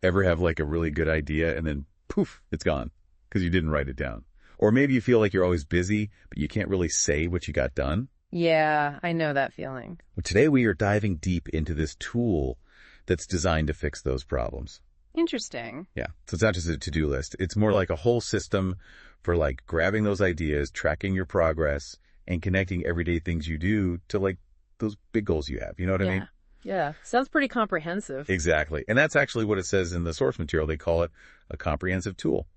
Ever have like a really good idea and then poof, it's gone because you didn't write it down? Or maybe you feel like you're always busy, but you can't really say what you got done? Yeah, I know that feeling. Well, today we are diving deep into this tool that's designed to fix those problems. Interesting. Yeah. So it's not just a to-do list. It's more like a whole system for like grabbing those ideas, tracking your progress, and connecting everyday things you do to like those big goals you have. You know what I mean? Yeah. Sounds pretty comprehensive. Exactly. And that's actually what it says in the source material. They call it a comprehensive tool.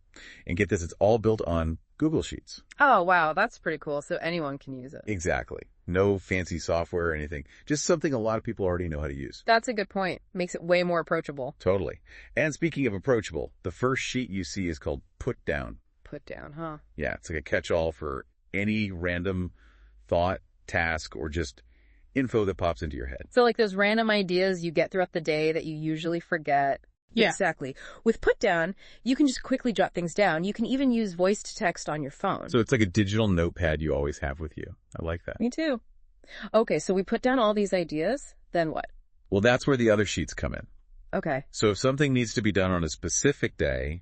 And get this, it's all built on Google Sheets. Oh, wow. That's pretty cool. So anyone can use it. Exactly. No fancy software or anything. Just something a lot of people already know how to use. That's a good point. Makes it way more approachable. Totally. And speaking of approachable, the first sheet you see is called Put Down. Put down, huh? Yeah, it's like a catch-all for any random thought, task, or just info that pops into your head. So like those random ideas you get throughout the day that you usually forget. Yeah. Exactly. With Put Down, you can just quickly jot things down. You can even use voice to text on your phone. So it's like a digital notepad you always have with you. I like that. Me too. Okay, so we put down all these ideas, then what? Well, that's where the other sheets come in. Okay. So if something needs to be done on a specific day,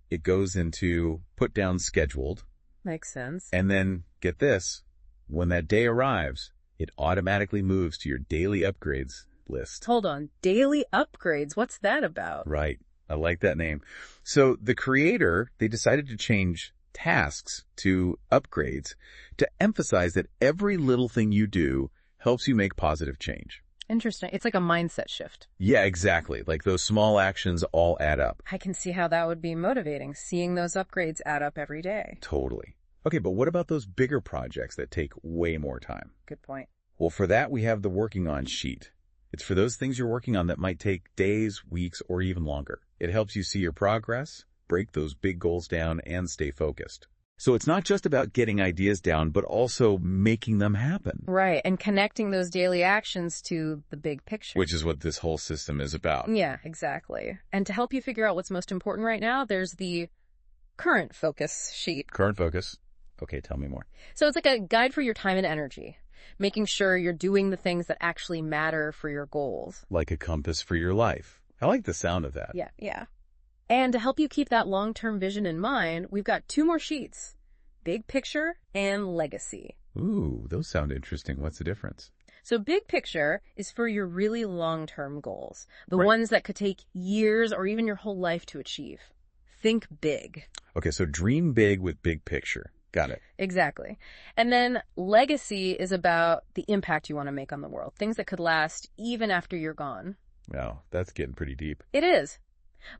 it goes into Put Down Scheduled. Makes sense. And then, get this, when that day arrives, it automatically moves to your daily upgrades list. Hold on. Daily upgrades. What's that about? Right. I like that name. So the creator, they decided to change tasks to upgrades to emphasize that every little thing you do helps you make positive change. Interesting. It's like a mindset shift. Yeah, exactly. Like those small actions all add up. I can see how that would be motivating, seeing those upgrades add up every day. Totally. Okay, but what about those bigger projects that take way more time? Good point. Well, for that, we have the working on sheet. It's for those things you're working on that might take days, weeks, or even longer. It helps you see your progress, break those big goals down, and stay focused. So it's not just about getting ideas down, but also making them happen. Right, and connecting those daily actions to the big picture. Which is what this whole system is about. Yeah, exactly. And to help you figure out what's most important right now, there's the current focus sheet. Current focus. Okay, tell me more. So it's like a guide for your time and energy, making sure you're doing the things that actually matter for your goals. Like a compass for your life. I like the sound of that. Yeah. And to help you keep that long-term vision in mind, we've got 2 more sheets, big picture and legacy. Ooh, those sound interesting. What's the difference? So big picture is for your really long-term goals, the Right. ones that could take years or even your whole life to achieve. Think big. Okay, so dream big with big picture. Got it. Exactly. And then legacy is about the impact you want to make on the world, things that could last even after you're gone. Wow, that's getting pretty deep. It is.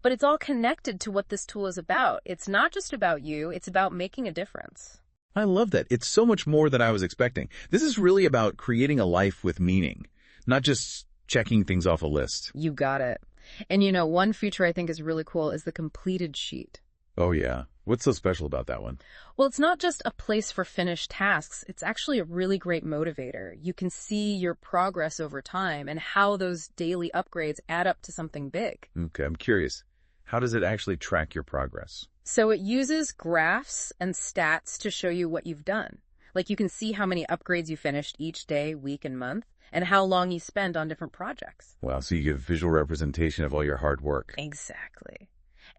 But it's all connected to what this tool is about. It's not just about you, it's about making a difference. I love that. It's so much more than I was expecting. This is really about creating a life with meaning, not just checking things off a list. You got it. And you know, one feature I think is really cool is the completed sheet. Oh, yeah. What's so special about that one? Well, it's not just a place for finished tasks. It's actually a really great motivator. You can see your progress over time and how those daily upgrades add up to something big. Okay, I'm curious. How does it actually track your progress? So it uses graphs and stats to show you what you've done. Like you can see how many upgrades you finished each day, week, and month, and how long you spend on different projects. Wow, so you give visual representation of all your hard work. Exactly.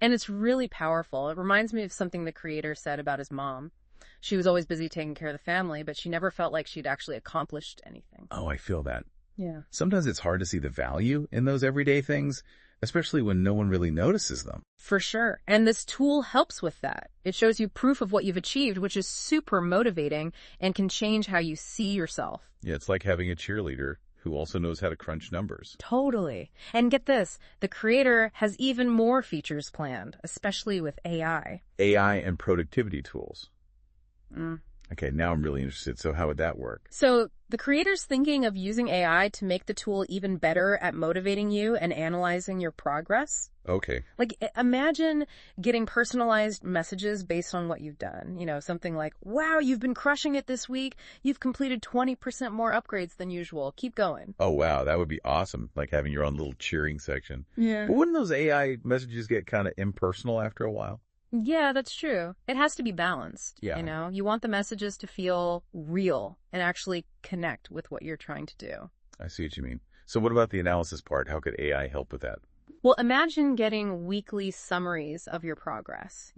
And it's really powerful. It reminds me of something the creator said about his mom. She was always busy taking care of the family, but she never felt like she'd actually accomplished anything. Oh, I feel that. Yeah. Sometimes it's hard to see the value in those everyday things, especially when no one really notices them. For sure. And this tool helps with that. It shows you proof of what you've achieved, which is super motivating and can change how you see yourself. Yeah, it's like having a cheerleader who also knows how to crunch numbers. Totally. And get this, the creator has even more features planned, especially with AI. AI and productivity tools. Mm. Okay, now I'm really interested. So how would that work? So the creator's thinking of using AI to make the tool even better at motivating you and analyzing your progress. Okay. Like, imagine getting personalized messages based on what you've done. You know, something like, wow, you've been crushing it this week. You've completed 20% more upgrades than usual. Keep going. Oh, wow. That would be awesome. Like having your own little cheering section. Yeah. But wouldn't those AI messages get kind of impersonal after a while? Yeah, that's true. It has to be balanced. Yeah. You know, you want the messages to feel real and actually connect with what you're trying to do. I see what you mean. So what about the analysis part? How could AI help with that? Well, imagine getting weekly summaries of your progress,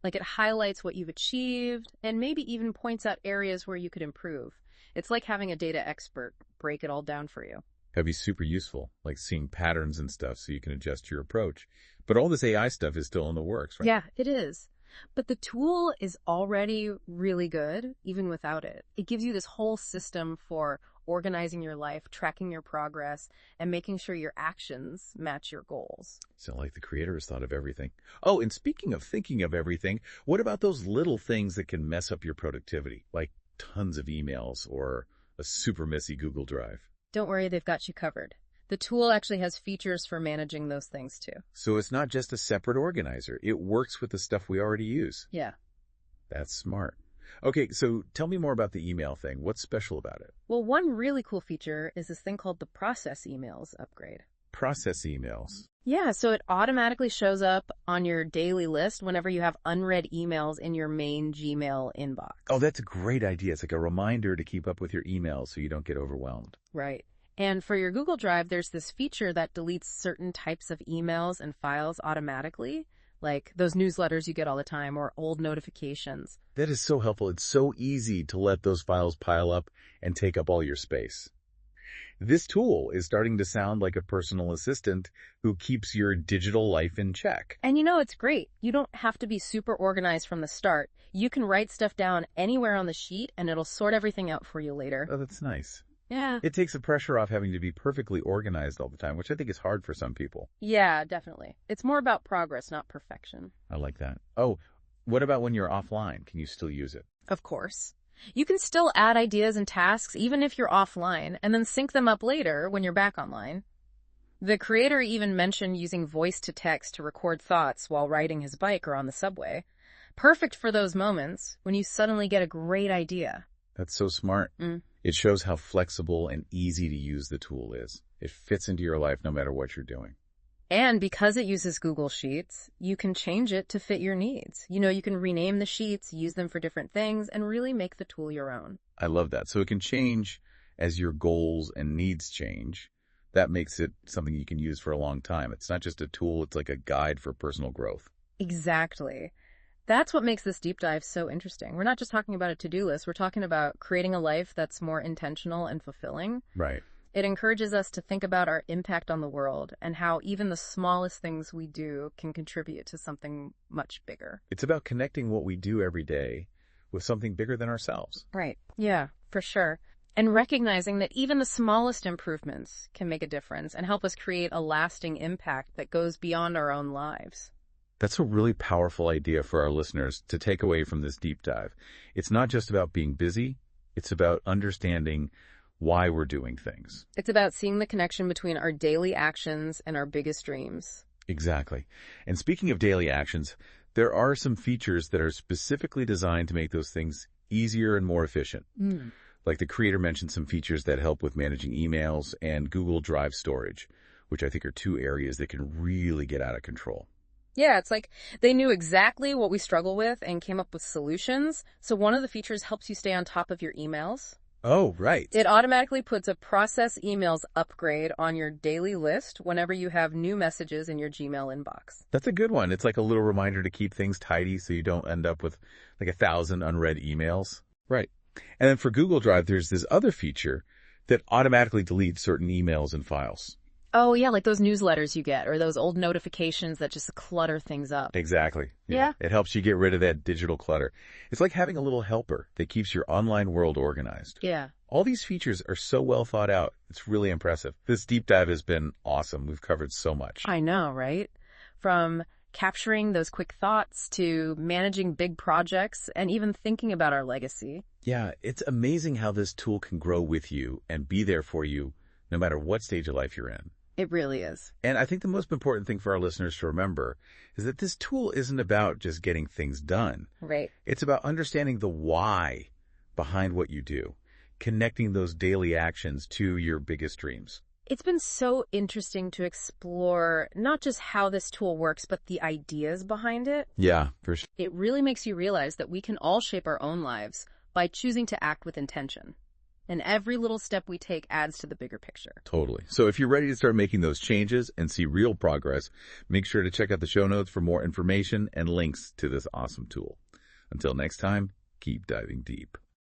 Like it highlights what you've achieved and maybe even points out areas where you could improve. It's like having a data expert break it all down for you. That'd be super useful, like seeing patterns and stuff so you can adjust your approach. But all this AI stuff is still in the works, right? Yeah, it is. But the tool is already really good, even without it. It gives you this whole system for organizing your life, tracking your progress, and making sure your actions match your goals. So like the creator has thought of everything. Oh, and speaking of thinking of everything, what about those little things that can mess up your productivity, like tons of emails or a super messy Google Drive? Don't worry, they've got you covered. The tool actually has features for managing those things too. So it's not just a separate organizer. It works with the stuff we already use. Yeah. That's smart. Okay, so tell me more about the email thing. What's special about it? Well, one really cool feature is this thing called the Process Emails upgrade. Process emails. Yeah, so it automatically shows up on your daily list whenever you have unread emails in your main Gmail inbox. Oh, that's a great idea. It's like a reminder to keep up with your emails so you don't get overwhelmed. Right. And for your Google Drive, there's this feature that deletes certain types of emails and files automatically, like those newsletters you get all the time or old notifications. That is so helpful. It's so easy to let those files pile up and take up all your space. This tool is starting to sound like a personal assistant who keeps your digital life in check. And it's great. You don't have to be super organized from the start. You can write stuff down anywhere on the sheet and it'll sort everything out for you later. Oh, that's nice. Yeah. It takes the pressure off having to be perfectly organized all the time, which I think is hard for some people. Yeah, definitely. It's more about progress, not perfection. I like that. Oh, what about when you're offline? Can you still use it? Of course. You can still add ideas and tasks even if you're offline and then sync them up later when you're back online. The creator even mentioned using voice to text to record thoughts while riding his bike or on the subway. Perfect for those moments when you suddenly get a great idea. That's so smart. It shows how flexible and easy to use the tool is. It fits into your life no matter what you're doing. And because it uses Google Sheets, you can change it to fit your needs. You can rename the sheets, use them for different things, and really make the tool your own. I love that. So it can change as your goals and needs change. That makes it something you can use for a long time. It's not just a tool, it's like a guide for personal growth. Exactly. That's what makes this deep dive so interesting. We're not just talking about a to-do list. We're talking about creating a life that's more intentional and fulfilling. Right. It encourages us to think about our impact on the world and how even the smallest things we do can contribute to something much bigger. It's about connecting what we do every day with something bigger than ourselves. Right. Yeah, for sure. And recognizing that even the smallest improvements can make a difference and help us create a lasting impact that goes beyond our own lives. That's a really powerful idea for our listeners to take away from this deep dive. It's not just about being busy. It's about understanding why we're doing things. It's about seeing the connection between our daily actions and our biggest dreams. Exactly. And speaking of daily actions, there are some features that are specifically designed to make those things easier and more efficient. Like the creator mentioned some features that help with managing emails and Google Drive storage, which I think are two areas that can really get out of control. Yeah, it's like they knew exactly what we struggle with and came up with solutions. So one of the features helps you stay on top of your emails. Oh, right. It automatically puts a process emails upgrade on your daily list whenever you have new messages in your Gmail inbox. That's a good one. It's like a little reminder to keep things tidy so you don't end up with like 1,000 unread emails. Right. And then for Google Drive, there's this other feature that automatically deletes certain emails and files. Oh, yeah, like those newsletters you get or those old notifications that just clutter things up. Exactly. Yeah. It helps you get rid of that digital clutter. It's like having a little helper that keeps your online world organized. Yeah. All these features are so well thought out. It's really impressive. This deep dive has been awesome. We've covered so much. I know, right? From capturing those quick thoughts to managing big projects and even thinking about our legacy. Yeah, it's amazing how this tool can grow with you and be there for you no matter what stage of life you're in. It really is. And I think the most important thing for our listeners to remember is that this tool isn't about just getting things done. Right. It's about understanding the why behind what you do, connecting those daily actions to your biggest dreams. It's been so interesting to explore not just how this tool works, but the ideas behind it. Yeah, for sure. It really makes you realize that we can all shape our own lives by choosing to act with intention. and every little step we take adds to the bigger picture. Totally. So if you're ready to start making those changes and see real progress, make sure to check out the show notes for more information and links to this awesome tool. Until next time, keep diving deep.